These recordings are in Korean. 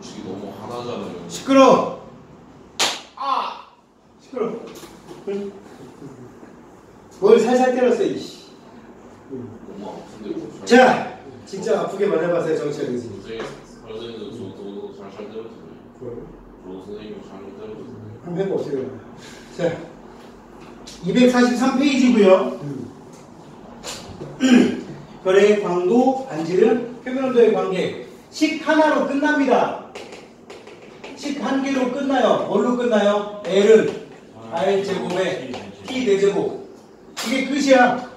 규칙이 너무 하나잖아요. 시끄러. 아 시끄러. 응? 뭘 살살 때렸어 이씨. 너무 아픈데. 자 진짜 아프게 말해봐세요 정치학 교수님. 선생님도 저도 살살 때려주세요. 저 선생님 살살 때려주세요. 한번 해보세요. 자 243페이지고요. 별의 광도, 반지름, 표면온도의 관계. 식 하나로 끝납니다. 식 한 개로 끝나요. 뭘로 끝나요? L은 R제곱에 T 대제곱. 이게 끝이야.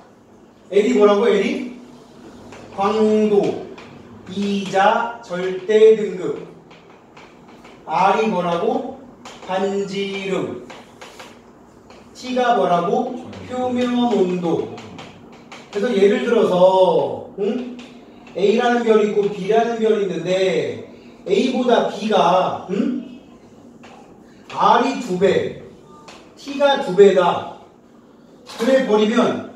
L이 뭐라고? L이 광도, 이자, 절대 등급. R이 뭐라고? 반지름. T가 뭐라고? 표면 온도. 그래서 예를 들어서 A라는 별이 있고 B라는 별이 있는데 A보다 B가 R이 2배, T가 2배다. 그래 버리면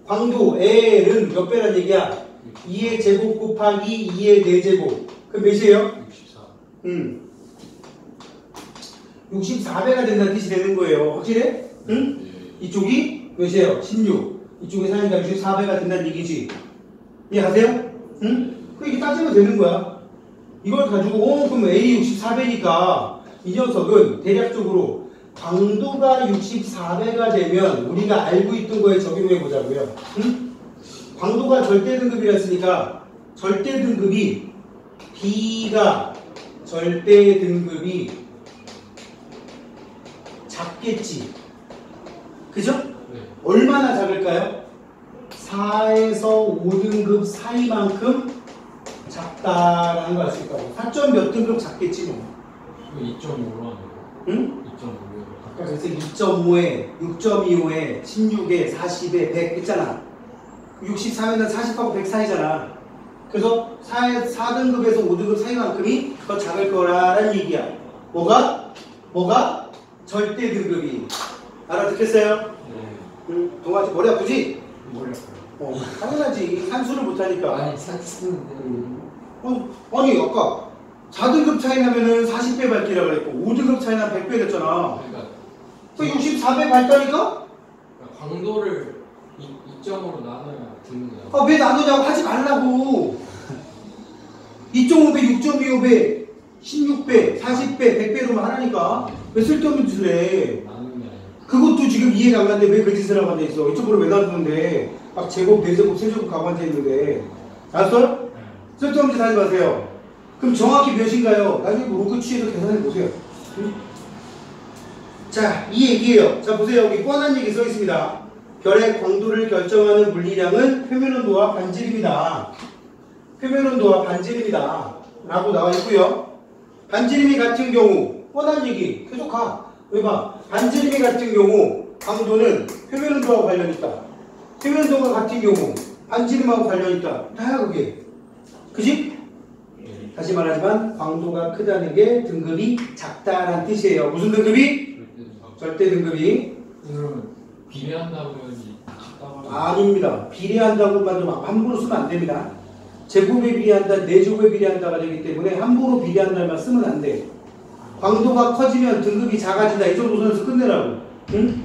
광도 L은 몇 배란 얘기야? 2의 제곱 곱하기 2의 4제곱. 그럼 몇이에요? 64. 64배가 된다는 뜻이 되는 거예요. 확실해? 응? 이쪽이 몇이에요? 16. 이쪽에 사니까 64배가 된다는 얘기지. 이해하세요? 응? 이게 따지면 되는 거야. 이걸 가지고 그럼 A 64배니까 이 녀석은 대략적으로 광도가 64배가 되면 우리가 알고 있던 거에 적용해 보자고요. 응? 광도가 절대 등급이라 했으니까 절대 등급이 B가 절대 등급이 작겠지. 그죠? 네. 얼마나 작을까요? 4에서 5등급 사이만큼 작다라는 걸 알 수 있다고. 4점 몇 등급 작겠지 뭐. 2.5로 하는 거. 응? 2.5로. 아까 그래서 2.5에 6.25에 16에 40에 100 했잖아. 64면은 40하고 100 사이잖아. 그래서 4등급에서 5등급 사이만큼이 더 작을 거라는 얘기야. 뭐가? 절대 등급이. 알아듣겠어요? 네. 응? 동아지 머리 아프지? 머리 아파요. 당연하지. 산수를 못하니까. 아니 산수인데. 아니 아까 4등급 차이 나면은 40배 밝기라 그랬고 5등급 차이 나면 100배 됐잖아. 그러니까 64배 밝다니까? 광도를 2.5로 나눠야 듣는 거야. 왜 나누냐고 하지 말라고. 2.5배, 6.25배, 16배, 40배, 100배로만 하라니까. 왜 쓸데없는 짓을 해. 나누는 게 아니라. 그것도 지금 이해가 안 가는데 왜 그 짓을 하고 앉아있어. 이쪽으로 왜 놔두는데 막 제곱, 대제곱, 세제곱 가고 앉아있는데. 알았어요? 쓸데없는 짓 하지 마세요. 그럼 정확히 몇인가요? 나중에 로그 취해서 계산해보세요. 응? 자, 이 얘기예요. 자, 보세요. 여기 뻔한 얘기 써 있습니다. 별의 광도를 결정하는 물리량은 표면온도와 반지름이다. 표면온도와 반지름이다. 라고 나와 있고요. 반지름이 같은 경우, 뻔한 얘기. 계속 가. 왜 봐? 반지름이 같은 경우, 광도는 표면온도하고 관련 있다. 표면온도가 같은 경우, 반지름하고 관련 있다. 다야, 그게. 그지? 다시 말하지만, 광도가 크다는 게 등급이 작다라는 뜻이에요. 무슨 등급이? 절대 등급이. 그러면 비례한다고 해야지 작다고 하면. 아닙니다. 비례한다고만 좀 함부로 쓰면 안 됩니다. 제곱에 비례한다, 내제곱에 비례한다가 되기 때문에 함부로 비례한다는 말 쓰면 안 돼. 광도가 커지면 등급이 작아진다. 이 정도 선에서 끝내라고. 응?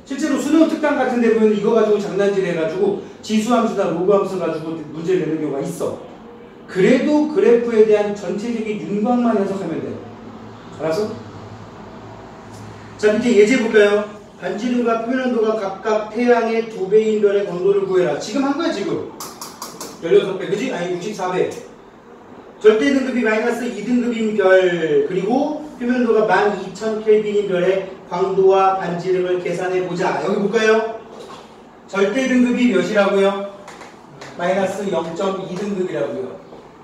실제로 수능 특강 같은 데 보면 이거 가지고 장난질 해가지고 지수함수나 로그함수 가지고 문제를 내는 경우가 있어. 그래도 그래프에 대한 전체적인 윤곽만 해석하면 돼. 알았어? 자, 밑에 예제 볼까요? 반지름과 표면온도가 각각 태양의 2배인 별의 광도를 구해라. 지금 한 거야, 지금. 16배, 그지? 아니, 64배. 절대 등급이 마이너스 2등급인 별, 그리고 표면온도가 12,000켈빈인 별의 광도와 반지름을 계산해 보자. 여기 볼까요? 절대 등급이 몇이라고요? 마이너스 0.2등급이라고요.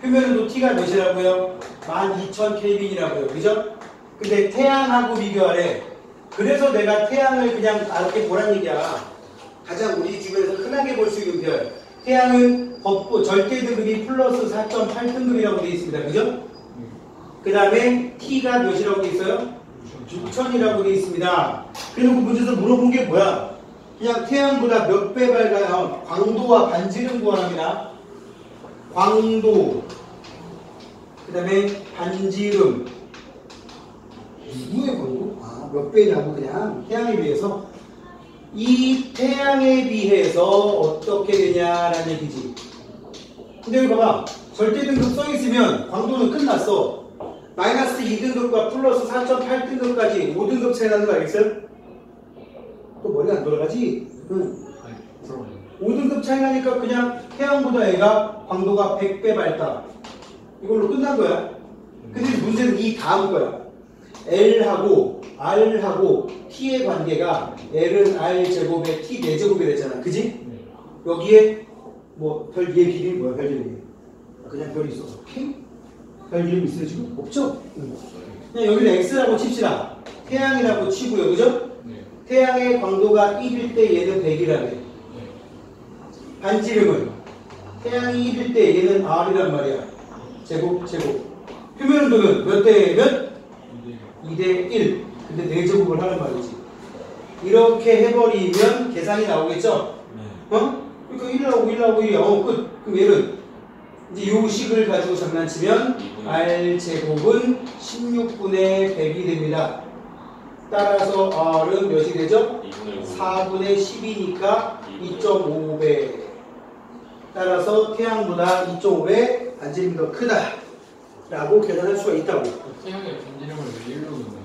표면온도 T가 몇이라고요? 12,000켈빈이라고요. 그죠? 근데 태양하고 비교하래. 그래서 내가 태양을 그냥 이렇게 보란 얘기야. 가장 우리 주변에서 흔하게 볼 수 있는 별. 태양은 절대 등급이 플러스 4.8등급이라고 되어 있습니다. 그죠? 그 다음에 T가 몇이라고 되어 있어요? 6,000이라고 되어 있습니다. 그래놓고 문제에서 물어본 게 뭐야? 그냥 태양보다 몇 배 밝아요? 광도와 반지름 구하랍니다. 광도, 그 그 다음에 반지름. 누구의 광도? 몇 배냐고 그냥 태양에 비해서. 이 태양에 비해서 어떻게 되냐라는 얘기지. 근데 여기 봐봐. 절대 등급 써있으면 광도는 끝났어. 마이너스 2등급과 플러스 4.8등급까지 5등급 차이 나는 거 알겠어요? 또 머리가 안 돌아가지? 응. 5등급 차이 나니까 그냥 태양보다 애가 광도가 100배 밝다. 이걸로 끝난 거야. 근데 문제는 이 다음 거야. L하고 R하고 T의 관계가 L은 R 제곱에 T 4제곱이 됐잖아. 그지? 여기에 뭐 별 얘 비밀이 뭐야? 별 이름이 그냥 별이 있어. K? 별 이름 있어요 지금? 없죠? 그냥 여기는 X라고 칩시다. 태양이라고 치고요. 그죠? 태양의 광도가 1일 때 얘는 100이라네. 반지름은 태양이 1일 때 얘는 R이란 말이야. 제곱. 표면 온도는 몇 대 몇? 2대 1. 근데 4제곱을 하는 말이지. 이렇게 해버리면 계산이 나오겠죠? 어? 그러니까 1 나오고 1이야. 끝. 그럼 얘는 이제 요 식을 가지고 장난치면 R제곱은 16분의 100이 됩니다. 따라서 R은 몇이 되죠? 4분의 10이니까 2.5배. 따라서 태양보다 2.5배 반지름이 더 크다 라고 계산할 수가 있다고. 태양의 반지름을 왜 1로 넣나요?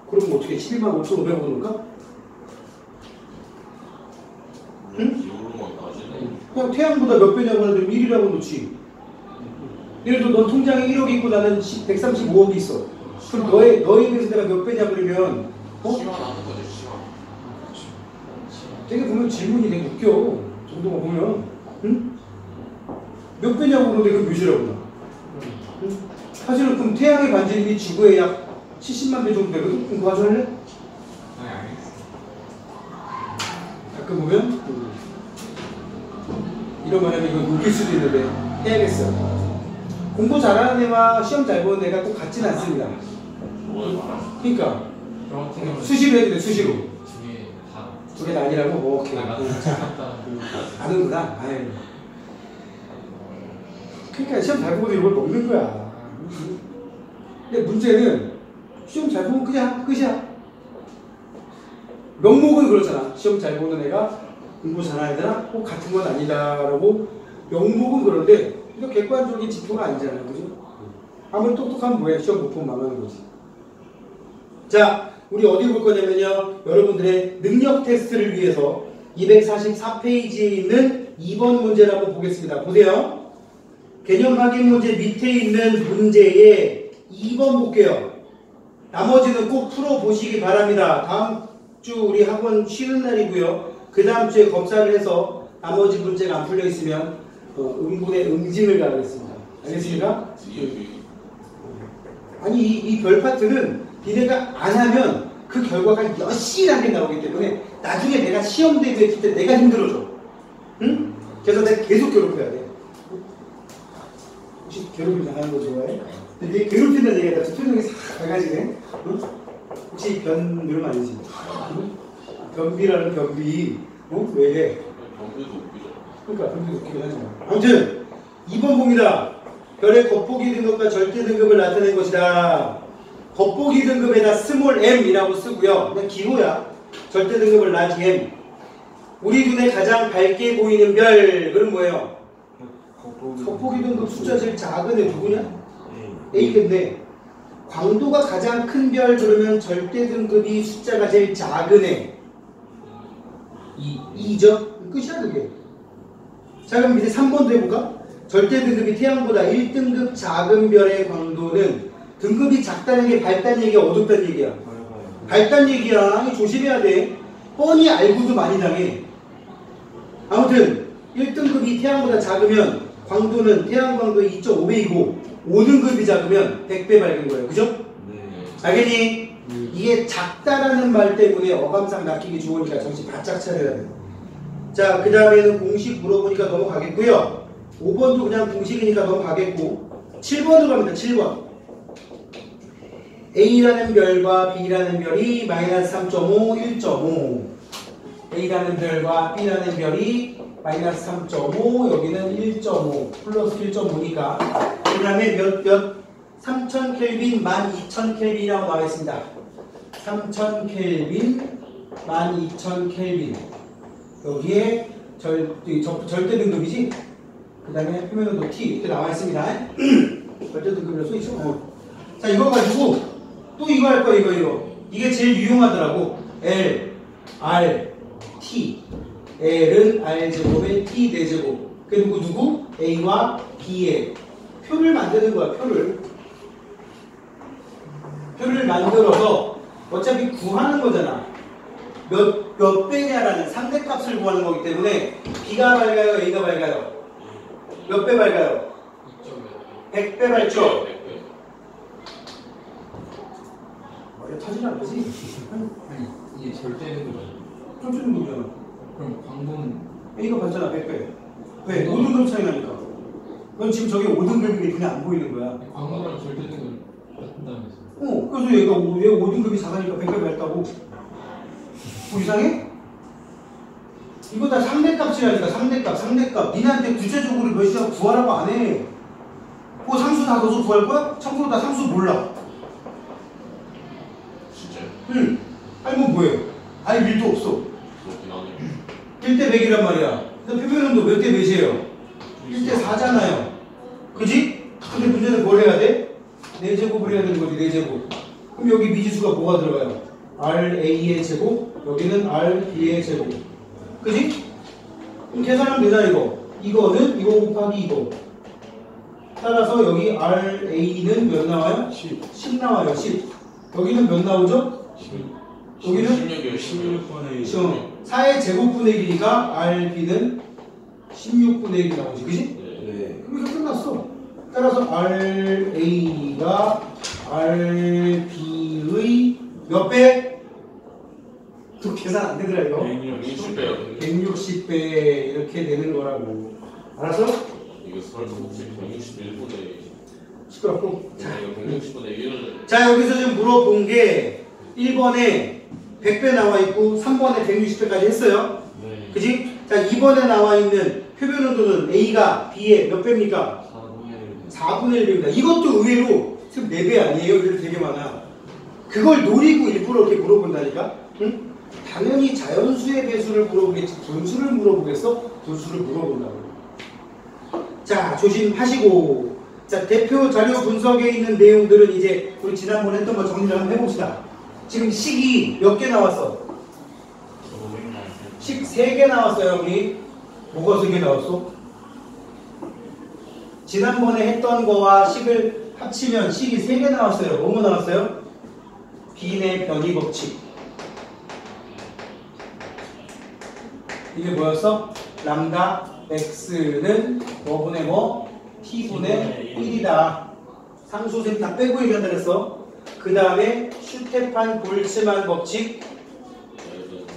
그럼 어떻게 115,500원 넣을까? 응? 이걸로만 따지네. 그냥 태양보다 몇 배냐고 하는데 1이라고 놓지. 예를 들어 넌 통장에 1억 있고 나는 135억이 있어. 그럼 너에 비해서 내가 몇 배냐 그러면 시간 하는 거지, 시간. 되게 보면 질문이 되게 웃겨. 정도가 보면 응? 몇 배냐고 그러는데 그 몇이라고 나. 응? 사실은 그럼 태양의 반지름이 지구의 약 70만 배 정도 되거든? 그럼 그거 가져갈래? 아니 알겠어. 가끔 보면 이런 말 하면 이거 웃길 수도 있는데 해야겠어. 공부 잘하는 애와 시험 잘 보는 애가 꼭 같지는 않습니다. 그러니까 저 같은 경우는 수시로 해도 돼. 수시로. 두 개 다 아니라고? 오케이. 아는구나. 아유. 그러니까 시험 잘 보고도 이걸 먹는 거야. 근데 문제는 시험 잘 보면 그냥 끝이야. 명목은 그렇잖아. 시험 잘 보는 애가 공부 잘하는 애들아 꼭 같은 건 아니다라고 명목은 그런데 이거 객관적인 지표가 아니잖아요. 그죠? 아무리 똑똑하면 뭐해? 시험 못 보면 망하는 거지. 자, 우리 어디 볼 거냐면요. 여러분들의 능력 테스트를 위해서 244페이지에 있는 2번 문제를 한번 보겠습니다. 보세요. 개념 확인 문제 밑에 있는 문제에 2번 볼게요. 나머지는 꼭 풀어보시기 바랍니다. 다음 주 우리 학원 쉬는 날이고요. 그 다음 주에 검사를 해서 나머지 문제가 안 풀려 있으면 응분의 응징을 가하겠습니다. 알겠습니까? 아니 이 별 파트는 니네가 안 하면 그 결과가 여실하게 나오기 때문에 나중에 내가 시험 대비했을 때 내가 힘들어져. 응? 그래서 내가 계속 괴롭혀야 돼. 혹시 괴롭힘 당하는 거 좋아해? 근데 괴롭힌다는 얘기가 나 표정이 싹 밝아지네. 응? 혹시 변비름 아니지? 응? 변비라는 변비. 어? 왜 해? 변비도 웃기죠. 그러니까 변비 웃기긴 하지 마. 아무튼 2번 봅니다. 별의 겉보기 등급과 절대 등급을 나타낸 것이다. 겉보기 등급에다 스몰 m이라고 쓰고요. 그냥 기호야. 절대 등급을 라지 m. 우리 눈에 가장 밝게 보이는 별, 그럼 뭐예요? 겉보기 등급 숫자 제일 작은 애 누구냐? A인데 광도가 가장 큰 별 그러면 절대 등급이 숫자가 제일 작은 애 2죠? 끝이야 그게. 자 그럼 밑에 3번도 해볼까? 절대 등급이 태양보다 1등급 작은 별의 광도는 등급이 작다는 게 밝다는 얘기야 어둡다는 얘기야? 밝다는 얘기야. 조심해야 돼. 뻔히 알고도 많이 당해. 아무튼 1등급이 태양보다 작으면 광도는 태양 광도의 2.5배이고 5등급이 작으면 100배 밝은 거예요. 그죠? 네. 알겠니? 이게 작다라는 말 때문에 어감상 낚이기 좋으니까 정신 바짝 차려야 돼. 자, 그 다음에는 공식 물어보니까 넘어가겠고요. 5번도 그냥 공식이니까 넘어가겠고 7번으로 갑니다. 7번. A라는 별과 B라는 별이 마이너스 3.5, 1.5. A라는 별과 B라는 별이 마이너스 3.5, 여기는 1.5, 플러스 1.5니까 그 다음에 몇 3000켈빈, 12000켈빈이라고 나와 있습니다. 3000켈빈, 12000켈빈. 여기에 절대 등급이지? 그 다음에 표면온도 T 이렇게 나와 있습니다. 절대 등급이라고 써있죠? 자, 이거 가지고 또 이거 할 거야, 이거. 이게 제일 유용하더라고. L, R, T. L은 R제곱에 T 4제곱. 그리고 누구? A와 B의 표를 만드는 거야, 표를. 표를 만들어서 어차피 구하는 거잖아. 몇 배냐라는 상대값을 구하는 거기 때문에 B가 밝아요, A가 밝아요? 몇 배 밝아요? 100배 밝죠? 머리가 터지는 않지? 이게 절대 등급이야. 쫄쫄이 거잖아. 그럼 광고는 A가 밝잖아, 100배. 왜? 5등급 차이 나니까. 넌 지금 저게 5등급인데 그냥 안 보이는 거야. 광고랑 절대 등급 같다면서. 그래서 얘가 5등급이 작으니까 100배 밝다고. 뭐 이상해? 이거 다 상대값이라니까, 상대값. 니네한테 구체적으로 몇이라고 구하라고 안 해. 뭐 상수 다 넣어서 구할 거야? 참고로 나 상수 몰라. 진짜요? 응. 알면 뭐해? 알 일도 없어. 그렇긴 하네요. 1대 100이란 말이야. 근데 표면온도 몇 대 몇이에요? 1대 4잖아요. 그지? 근데 문제는 뭘 해야 돼? 4제곱을 해야 되는 거지, 4제곱. 그럼 여기 미지수가 뭐가 들어가요? RA의 제곱, 여기는 RB의 제곱. 그지? 그럼 계산하면 되잖아, 이거. 이거는 이거 곱하기 이거. 따라서 여기 RA는 몇 나와요? 10 나와요, 10. 여기는 몇 나오죠? 10. 여기는 16이요, 16번에 4의 제곱분의 1이니까 RB는 16분의 1이 나오지, 그지? 네. 그럼 이렇게 끝났어. 따라서 RA가 RB의 몇 배? 또 계산 안 되더라, 이거. 160배요. 160배 이렇게 되는 거라고. 알았어? 이거 설마 혹시 161분의 시끄럽고. 자, 160분의 1을 자, 여기서 지금 물어본 게 1번에 100배 나와 있고 3번에 160배까지 했어요. 네. 그지? 자, 2번에 나와 있는 표면 온도는 A가 B의 몇 배입니까? 4분의 1배입니다. 이것도 의외로 지금 4배 아니에요? 이렇게 되게 많아. 그걸 노리고 일부러 이렇게 물어본다니까? 응? 당연히 자연수의 배수를 물어보겠지. 분수를 물어보겠어? 분수를 물어본다고. 자, 조심하시고. 자, 대표 자료 분석에 있는 내용들은 이제 우리 지난번에 했던 거 정리를 한번 해봅시다. 지금 식이 몇 개 나왔어? 식 3개 나왔어요, 우리. 뭐가 3개 나왔어? 지난번에 했던 거와 식을 합치면 식이 3개 나왔어요. 뭐뭐 나왔어요? 빈의 변이 법칙. 이게 뭐였어? 람다 x는 뭐분의 뭐? t분의 1이다. 상수셈 다 빼고 얘기한다 그랬어. 그 다음에 슈테판 볼츠만 법칙.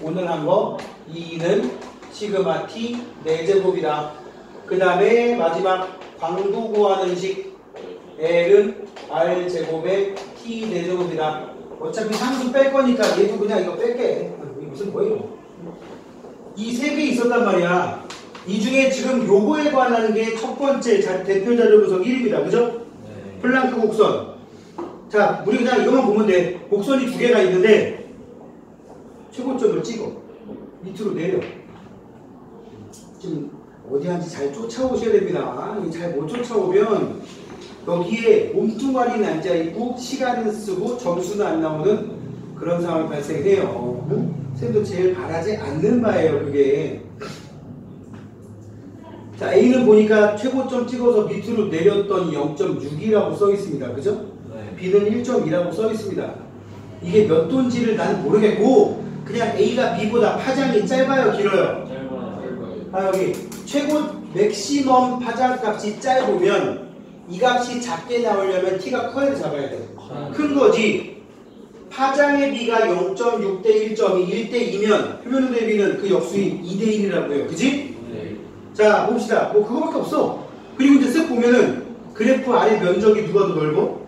오늘 한 거 2는 시그마 t 4제곱이다. 그 다음에 마지막 광도 구하는 식 L은 R제곱에 t 4제곱이다. 어차피 상수 뺄 거니까 얘도 그냥 이거 뺄게. 이게 무슨 뭐예요? 이 3개 있었단 말이야. 이 중에 지금 요거에 관한 게 첫 번째 대표 자료 분석 1입니다. 그죠? 네. 플랑크 곡선. 자, 우리 그냥 이것만 보면 돼. 곡선이 2개가 있는데 최고점을 찍어. 밑으로 내려. 지금 어디 한지 잘 쫓아오셔야 됩니다. 잘 못 쫓아오면 여기에 몸뚱아리는 앉아있고 시간은 쓰고 점수는 안 나오는 그런 상황이 발생해요. 쌤도 제일 바라지 않는 바예요, 그게. 자, A는 보니까 최고점 찍어서 밑으로 내렸더니 0.6이라고 써 있습니다. 그죠? 네. B는 1.2라고 써 있습니다. 이게 몇 도인지를 나는 모르겠고 그냥 A가 B보다 파장이 짧아요, 길어요? 짧아요. 아, 여기 최고 맥시멈 파장 값이 짧으면 이 값이 작게 나오려면 T가 커야 잡아야 돼. 큰 거지. 파장의 B가 0.6 대 1.2, 1 대 2면 표면 온도의 B는 그 역수인 2 대 1이라고 해요. 그지? 네. 자, 봅시다. 뭐 그거밖에 없어. 그리고 이제 쓱 보면은 그래프 아래 면적이 누가 더 넓어?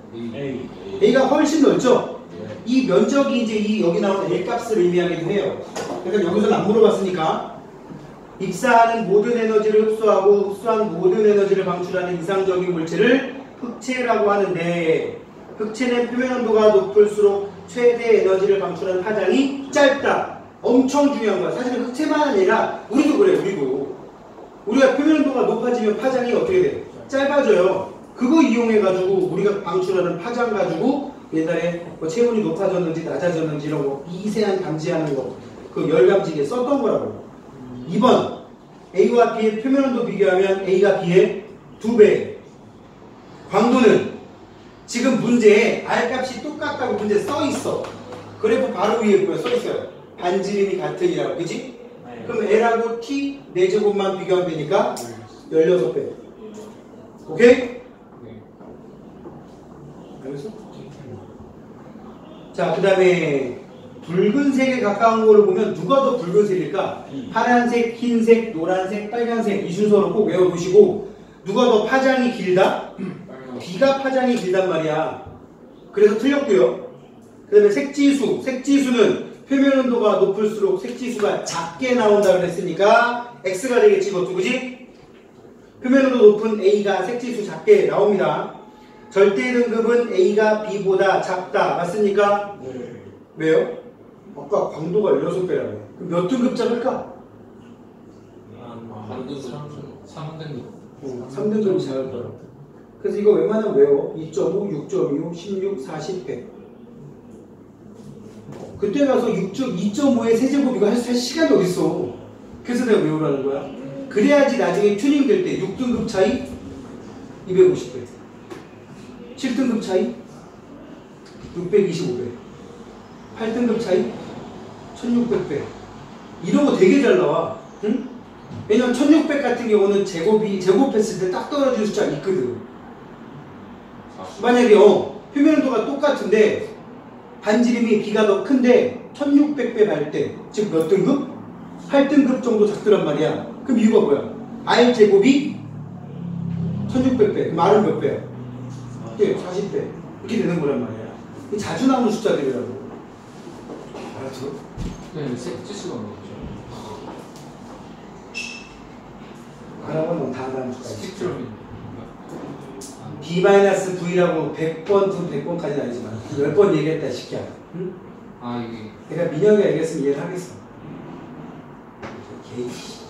A가 훨씬 넓죠? 네. 이 면적이 이제 이 여기 나오는 L 값을 의미하기도 해요. 그러니까 여기서는 안 물어봤으니까 입사하는 모든 에너지를 흡수하고 흡수한 모든 에너지를 방출하는 이상적인 물체를 흑체라고 하는데 흑체는 표면 온도가 높을수록 최대 에너지를 방출하는 파장이 짧다. 엄청 중요한 거야. 사실은 흑체만 아니라 우리도 그래. 우리가 표면 온도가 높아지면 파장이 어떻게 돼? 짧아져요. 그거 이용해가지고 우리가 방출하는 파장 가지고 옛날에 뭐 체온이 높아졌는지 낮아졌는지 이런 거 미세한 감지하는 거 그 열감지기에 썼던 거라고. 2번 A와 B의 표면 온도 비교하면 A가 B의 2배. 광도는 지금 문제에 R값이 똑같다고 문제 써있어. 그래프 바로 위에 보여 써있어요. 반지름이 같으니라고. 그치? 그럼 L하고 T 4제곱만 비교하면 되니까 16배. 오케이? 알겠어? 자, 그 다음에 붉은색에 가까운 거를 보면 누가 더 붉은색일까? 파란색, 흰색, 노란색, 빨간색 이 순서로 꼭 외워두시고 누가 더 파장이 길다? B가 파장이 길단 말이야. 그래서 틀렸고요. 그 다음에 색지수는 표면 온도가 높을수록 색지수가 작게 나온다 그랬으니까 X가 되겠지 이것도. 그지? 표면 온도 높은 A가 색지수 작게 나옵니다. 절대 등급은 A가 B보다 작다. 맞습니까? 네. 왜요? 아까 광도가 16배라고. 그럼 몇 등급 작을까? 한 등급 3등급. 3등급이 작을 거라. 그래서 이거 웬만하면 외워. 2.5, 6.25, 16, 40, 100. 그때 가서 2.5의 세제곱 이거 할 시간이 어딨어. 그래서 내가 외우라는 거야. 그래야지 나중에 튜닝 될 때 6등급 차이 250배. 7등급 차이 625배. 8등급 차이 1600배. 이런 거 되게 잘 나와. 응? 왜냐면 1600 같은 경우는 제곱했을 때 딱 떨어지는 숫자가 있거든. 만약에 표면 온도가 똑같은데 반지름이 B가 더 큰데 1600배 갈 때, 즉 몇 등급? 8등급 정도 작더란 말이야. 그럼 이유가 뭐야? R 제곱이 1600배. 그럼 R은 몇 배야? 40배. 이렇게 되는 거란 말이야. 자주 나오는 숫자들이라고. 알았죠? 네, 색지수가 뭐죠? 알아보면 다 나오는 숫자. 스펙트럼이 B-V라고 100번까지는 아니지만 10번 얘기했다 싶게 하라. 응? 이게 내가 민영이 알겠으면 이해를 하겠어.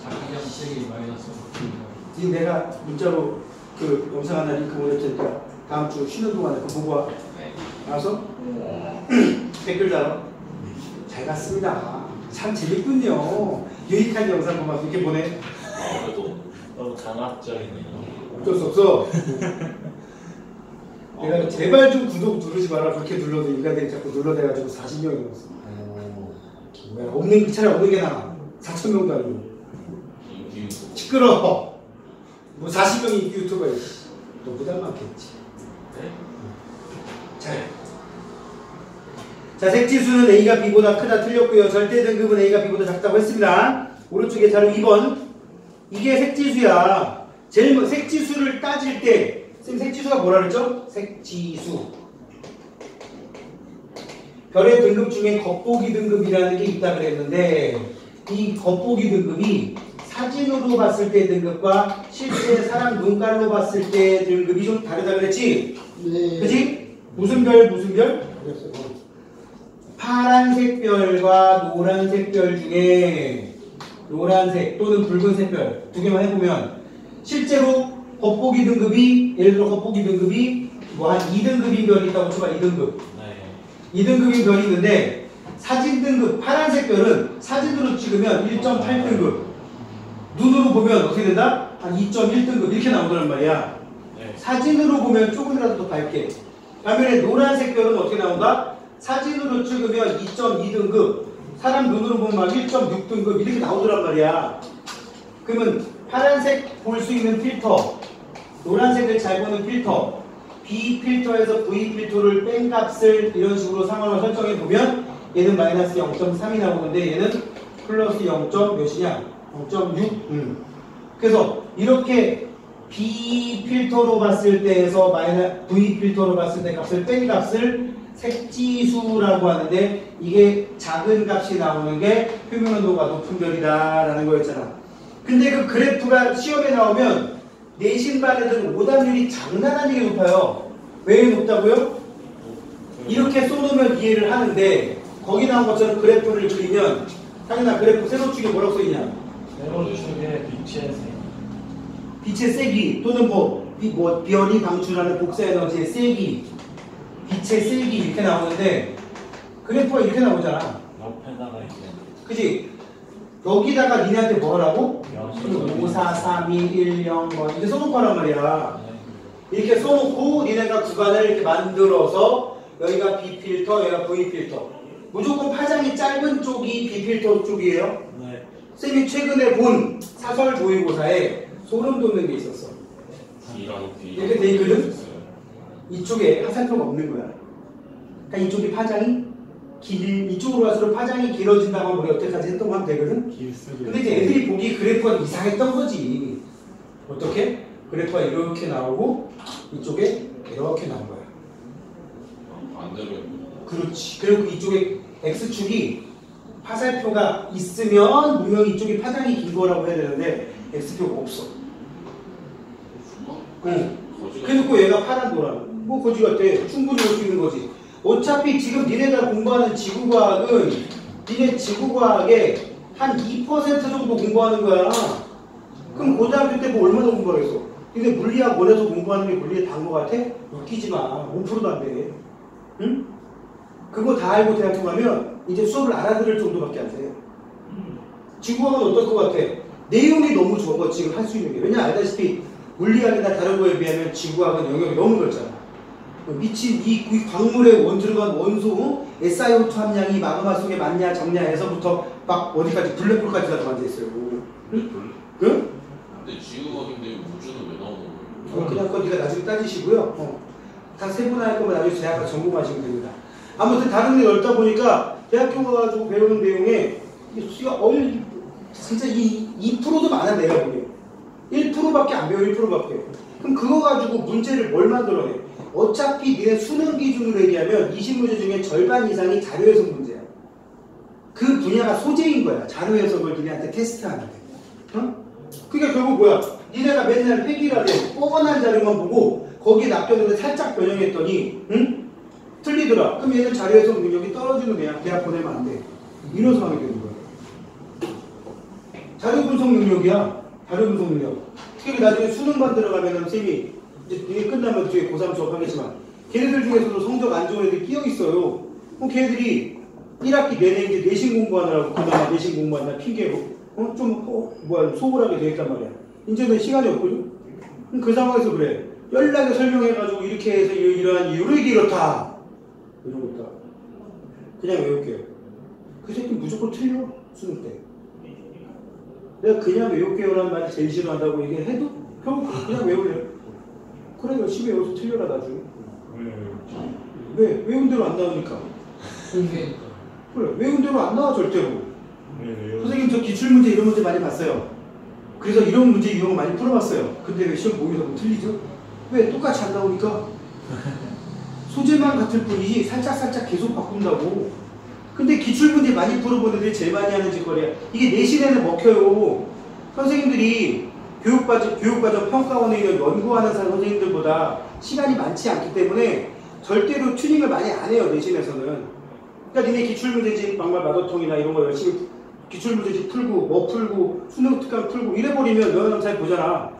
자기장 세기 마이너스. 지금 내가 문자로 그 영상 하나 링크 보낼 테니까 다음 주 쉬는 동안에 그거 보고 와. 알았어? 댓글 달아. 잘 봤습니다. 참 재밌군요. 유익한 영상 보면 이렇게 보내. 그래도 너무 강압적이네요. 어쩔 수 없어. 내가 제발 좀 구독 누르지 마라. 그렇게 눌러도 인간들이 자꾸 눌러대가지고 40명이 넘었어. 뭐야, 없는 차라리 없는 게 나아. 4,000명도 아니고. 시끄러워. 뭐 40명이 인기 유튜버야. 너보다 많겠지. 네? 자, 색지수는 A가 B보다 크다 틀렸고요. 절대 등급은 A가 B보다 작다고 했습니다. 오른쪽에 자료 2번. 이게 색지수야. 제일 색지수를 따질 때 쌤 색지수가 뭐라 그랬죠? 색지수. 별의 등급 중에 겉보기 등급이라는 게 있다 그랬는데 이 겉보기 등급이 사진으로 봤을 때 등급과 실제 사람 눈깔로 봤을 때 등급이 좀 다르다 그랬지? 네. 그치? 무슨 별? 파란색 별과 노란색 별 중에 노란색 또는 붉은색 별 두 개만 해보면 실제로 겉보기 등급이 예를 들어 겉보기 등급이 뭐 한 2등급인 별이 있다고 쳐봐. 2등급. 네. 2등급인 별이 있는데 사진 등급 파란색 별은 사진으로 찍으면 1.8등급 눈으로 보면 어떻게 된다? 한 2.1등급 이렇게 나오더란 말이야. 네. 사진으로 보면 조금이라도 더 밝게. 반면에 노란색 별은 어떻게 나온다? 사진으로 찍으면 2.2등급 사람 눈으로 보면 막 1.6등급 이렇게 나오더란 말이야. 그러면 파란색 볼 수 있는 필터, 노란색을 잘 보는 필터, B 필터에서 V 필터를 뺀 값을 이런 식으로 상황을 설정해 보면 얘는 마이너스 0.3이 나오는데 얘는 플러스 0. 몇이냐? 0.6. 그래서 이렇게 B 필터로 봤을 때에서 V 필터로 봤을 때 값을 뺀 값을 색지수라고 하는데 이게 작은 값이 나오는 게 표면 온도가 높은 별이다 라는 거였잖아. 근데 그 그래프가 시험에 나오면 내신 반 애들은 오답률이 장난 아니게 높아요. 왜 높다고요? 이렇게 써놓으면 이해를 하는데 거기 나온 것처럼 그래프를 그리면 당연히 그래프 세로축에 뭐라고 써있냐? 세로축에 빛의 세. 빛의 세기 또는 변이 방출하는 복사 에너지의 세기, 빛의 세기 이렇게 나오는데 그래프가 이렇게 나오잖아. 옆에다가 이제 그지? 여기다가 니네한테 뭐 하라고? 5, 4, 3, 2, 1, 0 뭐 이렇게 써놓고 하란 말이야. 이렇게 써놓고 니네가 구간을 이렇게 만들어서 여기가 B 필터, 여기가 V 필터. 무조건 파장이 짧은 쪽이 B 필터 쪽이에요. 네. 쌤이 최근에 본 사설 모의고사에 소름 돋는 게 있었어. D랑 B 이렇게 돼 있거든? 이쪽에 화살표가 없는 거야. 그러니까 이쪽이 파장이 이쪽으로 갈수록 파장이 길어진다고 하면 우리 여태까지 했던 거 하면 되거든? 근데 이제 애들이 보기 그래프가 이상했던 거지. 어떻게? 그래프가 이렇게 나오고 이쪽에 이렇게 나온 거야. 반대로 그렇지. 그리고 이쪽에 X축이 화살표가 있으면 분명히 이쪽이 파장이 긴 거라고 해야 되는데 X표가 없어. 응. 그래놓고 얘가 파란 노란. 뭐 거지 같아. 충분히 볼 수 있는 거지. 어차피 지금 니네가 공부하는 지구과학은 니네 지구과학의 한 2% 정도 공부하는 거야. 그럼 고등학교 때 뭐 얼마나 공부하겠어? 근데 물리학 원에서 공부하는 게 물리에 다인 거 같아? 웃기지 마. 5%도 안 돼. 응? 그거 다 알고 대학교 가면 이제 수업을 알아들을 정도밖에 안 돼. 지구과학은 어떨 것 같아? 내용이 너무 적어 지금 할 수 있는 게. 왜냐 알다시피 물리학이나 다른 거에 비하면 지구과학은 영역이 너무 넓잖아. 미친 이 광물에 들어간 원소 SiO2 함량이 마그마 속에 많냐 적냐 해서부터 막 어디까지 블랙홀까지 다 들어앉아 있어요. 응? 응? 근데 지구과학인데 우주는 왜 나오는 거예요? 그냥 그거 네가 나중에 따지시고요. 다 세분화할 거면 나중에 대학가 전공하시면 됩니다. 아무튼 다른 데 넓다 보니까 대학교 가가지고 배우는 내용에 수가 진짜 2%도 많아 내가 보기에. 1%밖에 안 배워 1%밖에. 그럼 그거 가지고 문제를 뭘 만들어내? 어차피 니네 수능 기준으로 얘기하면 20문제 중에 절반 이상이 자료 해석 문제야. 그 분야가 소재인 거야. 자료 해석을 니네한테 테스트하는데. 어? 그게 결국 뭐야? 니네가 맨날 획일화된 뻔한 자료만 보고 거기에 낚였는데 살짝 변형했더니 응? 틀리더라. 그럼 얘는 자료 해석 능력이 떨어지는 애야. 대학 보내면 안 돼. 이런 상황이 되는 거야. 자료 분석 능력이야. 자료 분석 능력. 그러니까 나중에 수능반 들어가면은 쌤이 이제 끝나면 뒤에 고3 수업하겠지만 걔네들 중에서도 성적 안 좋은 애들이 끼어 있어요. 그럼 걔네들이 1학기 내내 이제 내신 공부하느라고 그나마 내신 공부하느라 핑계고 소홀하게 되어있단 말이야. 이제는 시간이 없거든. 그럼 그 상황에서 그래. 연락에 설명해가지고 이렇게 해서 이러한 이유로 이게 이렇다. 이런 거 있다. 그냥 외울게요. 그 새끼 무조건 틀려. 수능 때. 내가 그냥 외울게요라는 말을 제일 싫어한다고 얘기해도 결국 그냥 외울래요. 그래 열심히 외워서 틀려라 나중에. 왜? 외운 대로 안 나오니까. 그래 외운 대로 안 나와 절대로. 선생님 저 기출문제 이런 문제 많이 봤어요. 그래서 이런 문제 이런 거 많이 풀어봤어요. 근데 왜 시험 보기에서 뭐 틀리죠? 왜? 똑같이 안 나오니까. 소재만 같을 뿐이지 살짝 계속 바꾼다고. 근데 기출문제 많이 풀어본 애들이 제일 많이 하는 짓거리야. 이게 내신에는 먹혀요. 선생님들이 교육과정 평가원에 있는 연구하는 선생님들보다 시간이 많지 않기 때문에 절대로 튜닝을 많이 안 해요. 내신에서는. 그러니까 니네 기출문제집 막말 마더통이나 이런 거 열심히 기출문제집 풀고 뭐 풀고 수능 특강 풀고 이래버리면 너는 잘 보잖아.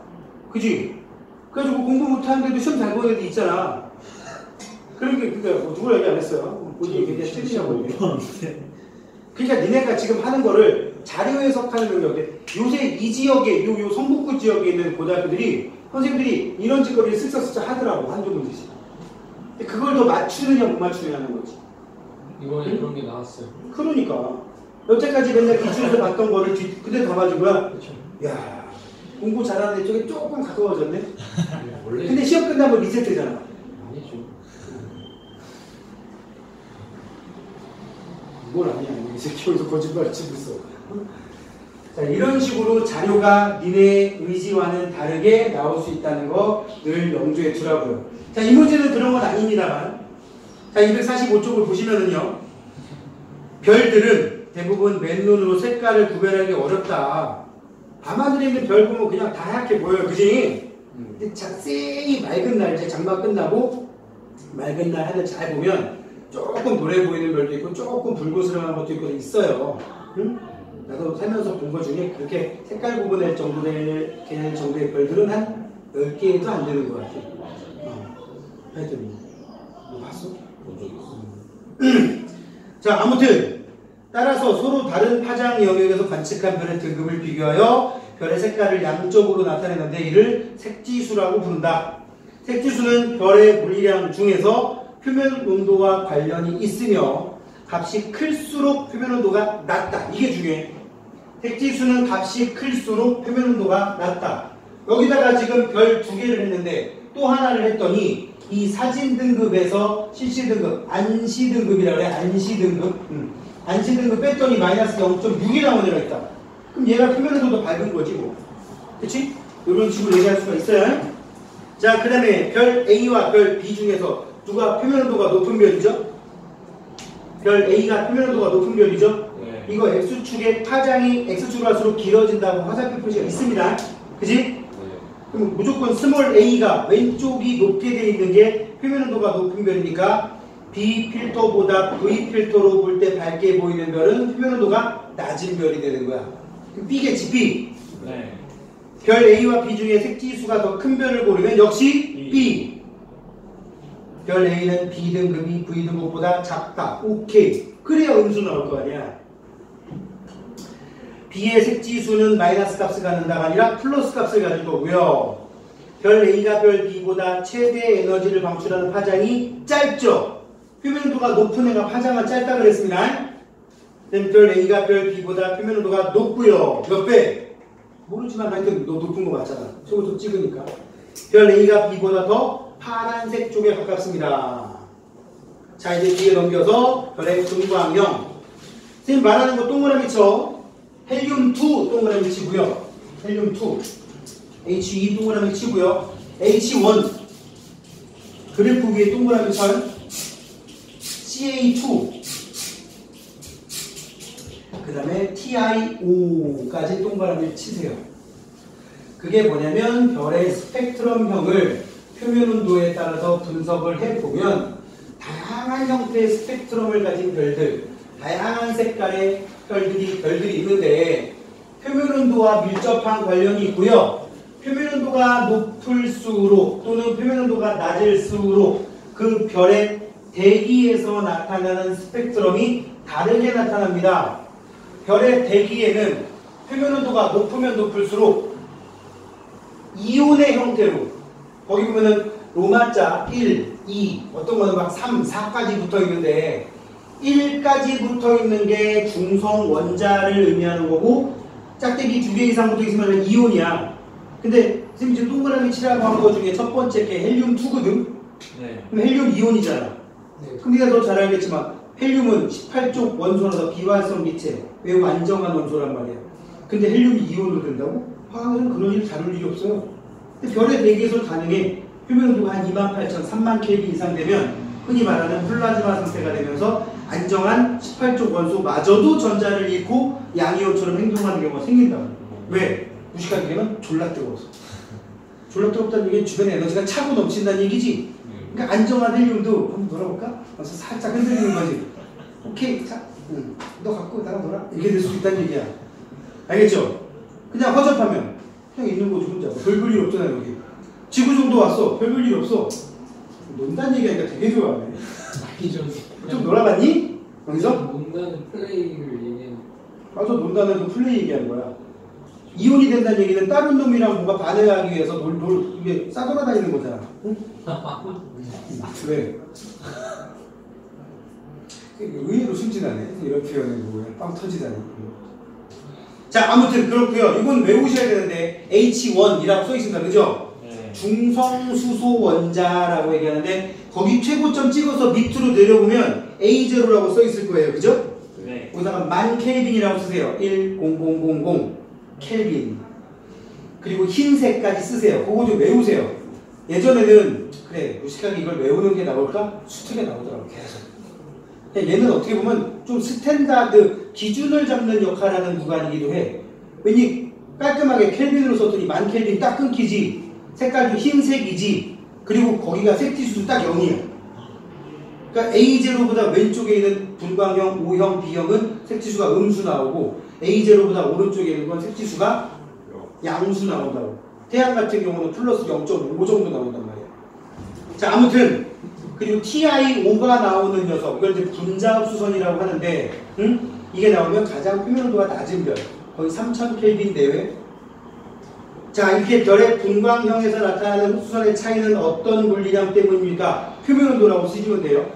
그지? 그래가지고 공부 못하는데도 시험 잘 보는 애들 있잖아. 그러니까 뭐 누구라 얘기 안 했어요. 본인이 굉장히 틀리냐고. 그러니까 니네가 지금 하는 거를 자료 해석하는 능력인데 요새 이 지역에 요 성북구 지역에 있는 고등학교들이 선생님들이 이런 짓거리를 쓱싹쓱싹 하더라고. 한두 문제씩. 근데 그걸 더 맞추느냐 못 맞추느냐는 거지. 이번에 그런 게 나왔어요. 그러니까 여태까지 맨날 기출에서 봤던 거를 그대로 담아준 거야. 그렇죠. 야 공부 잘하는 애 쪽에 조금 가까워졌네. 원래 근데 시험 끝나면 리셋되잖아. 아니죠. 뭘 아니야. 이 새끼 여기서 거짓말 치고 있어. 자, 이런 식으로 자료가 니네 의지와는 다르게 나올 수 있다는 거 늘 염두에 두라고요. 자, 이 문제는 그런 건 아닙니다만. 자, 245쪽을 보시면은요. 별들은 대부분 맨눈으로 색깔을 구별하기 어렵다. 밤하늘에 있는 별 보면 그냥 다 하얗게 보여요. 그지? 근데 자세히 맑은 날, 이제 장마 끝나고 맑은 날 하늘 잘 보면 조금 노래 보이는 별도 있고 조금 불그스름한 것도 있고 있어요. 응? 나도 살면서 본 것 중에 그렇게 색깔 구분할 정도의 별들은 한 10개도 안 되는 것 같아. 하여튼 뭐 봤어? 본 적 있어. 자, 아무튼 따라서 서로 다른 파장 영역에서 관측한 별의 등급을 비교하여 별의 색깔을 양적으로 나타내는데 이를 색지수라고 부른다. 색지수는 별의 물리량 중에서 표면 온도와 관련이 있으며 값이 클수록 표면 온도가 낮다. 이게 중요해. 색지수는 값이 클수록 표면 온도가 낮다. 여기다가 지금 별 2개를 했는데 또 하나를 했더니 이 사진 등급에서 실시 등급, 안시 등급이라고 그래. 안시 등급. 안시 등급 뺐더니 마이너스 0.6이 나온 애가 있다. 그럼 얘가 표면 온도도 밝은 거지 뭐. 그치? 이런 식으로 얘기할 수가 있어요. 자, 그 다음에 별 A와 별 B 중에서 누가 표면 온도가 높은 별이죠? 별 A가 표면 온도가 높은 별이죠? 네. 이거 X축의 파장이 X축으로 할수록 길어진다고 화살표 표시가 있습니다. 그치? 네. 그럼 무조건 스몰 a가 왼쪽이 높게 되어 있는 게 표면 온도가 높은 별이니까 B 필터보다 V 필터로 볼 때 밝게 보이는 별은 표면 온도가 낮은 별이 되는 거야. 그럼 B겠지, B. 네. 별 A와 B 중에 색지수가 더 큰 별을 고르면 역시 B. 별 A는 B 등급이 V 등급보다 작다. 오케이. 그래야 음수 나올 거 아니야. B의 색지수는 마이너스 값을 갖는다가 아니라 플러스 값을 가질 거고요. 별 A가 별 B보다 최대 에너지를 방출하는 파장이 짧죠. 표면 온도가 높은 애가 파장은 짧다 그랬습니다. 그럼 별 A가 별 B보다 표면 온도가 높고요. 몇 배? 모르지만 하여튼 너 높은 거 맞잖아. 저것도 찍으니까. 별 A가 B보다 더 파란색 쪽에 가깝습니다. 자, 이제 뒤에 넘겨서 별의 분광형. 선생님 말하는 거 동그라미 쳐. 헬륨2 동그라미 치고요. 헬륨2 He 동그라미 치고요. H1 그래프 위에 동그라미 쳐. CA2 그 다음에 TiO까지 동그라미 치세요. 그게 뭐냐면 별의 스펙트럼형을 표면 온도에 따라서 분석을 해보면 다양한 형태의 스펙트럼을 가진 별들, 다양한 색깔의 별들이 있는데 표면 온도와 밀접한 관련이 있고요. 표면 온도가 높을수록 또는 표면 온도가 낮을수록 그 별의 대기에서 나타나는 스펙트럼이 다르게 나타납니다. 별의 대기에는 표면 온도가 높으면 높을수록 이온의 형태로 거기 보면은 로마자 1, 2 어떤 거는 막 3, 4까지 붙어 있는데 1까지 붙어 있는 게 중성 원자를 의미하는 거고 짝대기 2개 이상 붙어 있으면 이온이야. 근데 선생님 지금 동그라미 치라고 한 거 중에 첫 번째 게 헬륨2거든? 네. 그럼 헬륨 이온이잖아. 그럼 네가 더 잘 알겠지만 헬륨은 18쪽 원소라서 비활성 기체 매우 안정한 원소란 말이야. 근데 헬륨이 이온으로 된다고? 화학은 그런 일 다룰 일이 없어요. 근데 별의 대기에서 가능해. 표면 온도가 한 28,000, 3만 켈빈 이상 되면 흔히 말하는 플라즈마 상태가 되면서 안정한 18쪽 원소마저도 전자를 잃고 양이온처럼 행동하는 경우가 생긴다. 왜? 무식하게 되면 졸라 뜨거워서. 졸라 뜨겁다는 얘기는 주변에 에너지가 차고 넘친다는 얘기지. 그러니까 안정한 헬륨도 한번 놀아볼까? 그래서 살짝 흔들리는 거지. 오케이, 자, 너 갖고 나랑 놀아. 이렇게 될 수 있다는 얘기야. 알겠죠? 그냥 허접하면 그냥 있는 거지 혼자. 별 볼 일 없잖아 여기. 지구 정도 왔어. 별 볼 일 없어. 논다는 얘기하니까 되게 좋아하네. 좀 놀아봤니? 여기서? 논다는 플레이를 얘기하는. 맞아, 논다는 그 플레이 얘기하는 거야. 이온이 된다는 얘기는 다른 놈이랑 뭐가 반응하기 위해서 이게 싸돌아다니는 거잖아. 응? 왜? 의외로 순진하네. 이런 표현을 보고 빵 터지다니. 자, 아무튼 그렇고요. 이건 외우셔야 되는데 H1이라고 써 있습니다. 그죠? 네. 중성수소 원자라고 얘기하는데 거기 최고점 찍어서 밑으로 내려보면 A0라고 써 있을 거예요. 그죠? 네. 거기다가 만 켈빈이라고 쓰세요. 10000 켈빈. 그리고 흰색까지 쓰세요. 그거 좀 외우세요. 예전에는 그래 무식하게 이걸 외우는 게 나올까? 수특에 나오더라고 계속. 얘는 어떻게 보면 좀 스탠다드 기준을 잡는 역할을 하는 구간이기도 해. 왜니 깔끔하게 켈빈으로 썼더니 만 켈빈 딱 끊기지. 색깔도 흰색이지. 그리고 거기가 색지수도 딱 0이야. 그러니까 A0보다 왼쪽에 있는 분광형 O형 B형은 색지수가 음수 나오고 A0보다 오른쪽에 있는 건 색지수가 양수 나온다고. 태양 같은 경우는 플러스 0.5 정도 나온단 말이야. 자, 아무튼 그리고 TiO가 나오는 녀석, 이걸 이제 분자흡수선이라고 하는데, 이게 나오면 가장 표면온도가 낮은 별, 거의 3000K 내외. 자, 이렇게 별의 분광형에서 나타나는 흡수선의 차이는 어떤 물리량 때문입니까? 표면온도라고 쓰시면 돼요.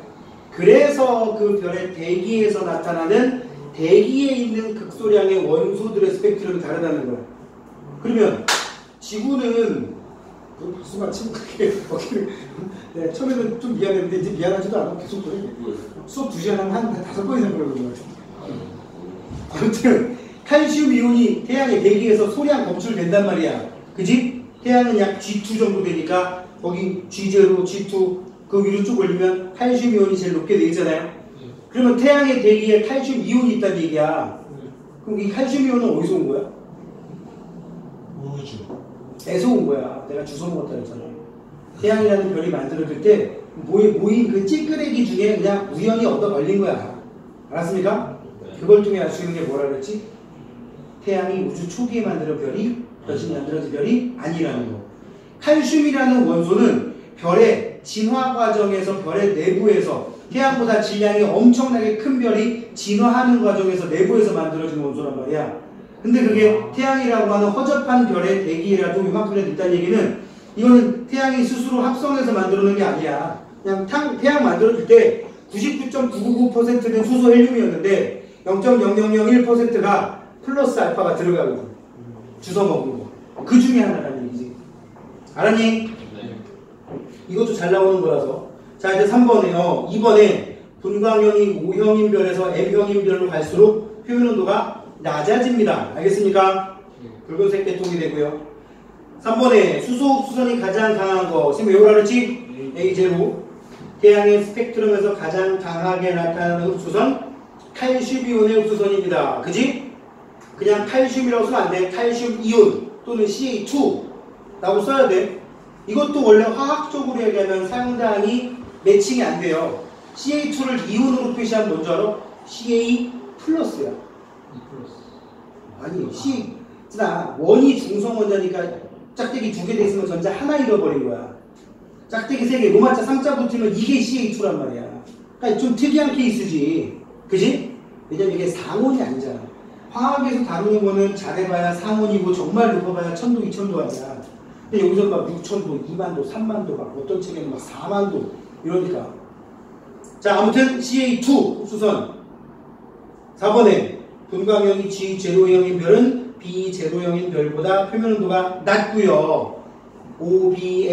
그래서 그 별의 대기에서 나타나는 대기에 있는 극소량의 원소들의 스펙트럼이 다르다는 거야. 그러면 지구는 박수만 치고 그렇게 네, 처음에는 좀 미안했는데 이제 미안하지도 않고 계속 그래. 수업 2시간 하면 한 5번 이상 그러는 것 같아. 아무튼 칼슘 이온이 태양의 대기에서 소량 검출된단 말이야. 그지? 태양은 약 G2 정도 되니까 거기 G0, G2 그 위로 쭉 올리면 칼슘 이온이 제일 높게 되겠잖아요. 그러면 태양의 대기에 칼슘 이온이 있다는 얘기야. 그럼 이 칼슘 이온은 어디서 온 거야? 에서 온 거야. 내가 주워 먹었다 했잖아. 태양이라는 별이 만들어질 때 모인 그 찌끄레기 중에 그냥 우연히 얻어 걸린 거야. 알았습니까? 그걸 통해 알 수 있는 게 뭐라 그랬지? 태양이 우주 초기에 만들어진 별이 여신이 만들어진 별이 아니라는 거. 칼슘이라는 원소는 별의 진화 과정에서 별의 내부에서 태양보다 질량이 엄청나게 큰 별이 진화하는 과정에서 내부에서 만들어진 원소란 말이야. 근데 그게 태양이라고 하는 허접한 별의 대기라도 이만큼이라도 있다는 얘기는 이거는 태양이 스스로 합성해서 만들어놓은 게 아니야. 그냥 태양 만들어줄 때 99.999%는 수소 헬륨이었는데 0.0001%가 플러스 알파가 들어가거든. 주워 먹은 거. 그 중에 하나라는 얘기지. 알았니? 네. 이것도 잘 나오는 거라서. 자, 이제 3번에요. 2번에 분광형이 O형인 별에서 M형인 별로 갈수록 표면온도가 낮아집니다. 알겠습니까? 붉은색 계통이 되고요. 3번에 수소흡수선이 가장 강한 거. 지금 왜 오라 그랬지? A0. 태양의 스펙트럼에서 가장 강하게 나타나는 흡수선 칼슘이온의 흡수선입니다. 그지? 그냥 칼슘이라고 쓰면 안 돼. 칼슘 이온 또는 CA2 라고 써야 돼. 이것도 원래 화학적으로 얘기하면 상당히 매칭이 안 돼요. CA2를 이온으로 표시하면 뭔지 알아? CA 플러스야. 아니, 원이 중성원자니까 짝대기 2개 돼 있으면 전자 하나 잃어버린 거야. 짝대기 3개, 로마자 3자 붙으면 이게 CA2란 말이야. 그러니까 좀 특이한 케이스지. 그지? 왜냐면 이게 상온이 아니잖아. 화학에서 다루는 거는 잘해봐야 상온이고 정말 높아봐야 1000도, 2000도 아니야. 근데 여기서 막 6000도, 2만도, 3만도, 막 어떤 책에는 막 4만도 이러니까. 자, 아무튼 CA2 흡수선. 4번에 분광형이 G0형인 별은 B0형인 별보다 표면온도가 낮고요. OB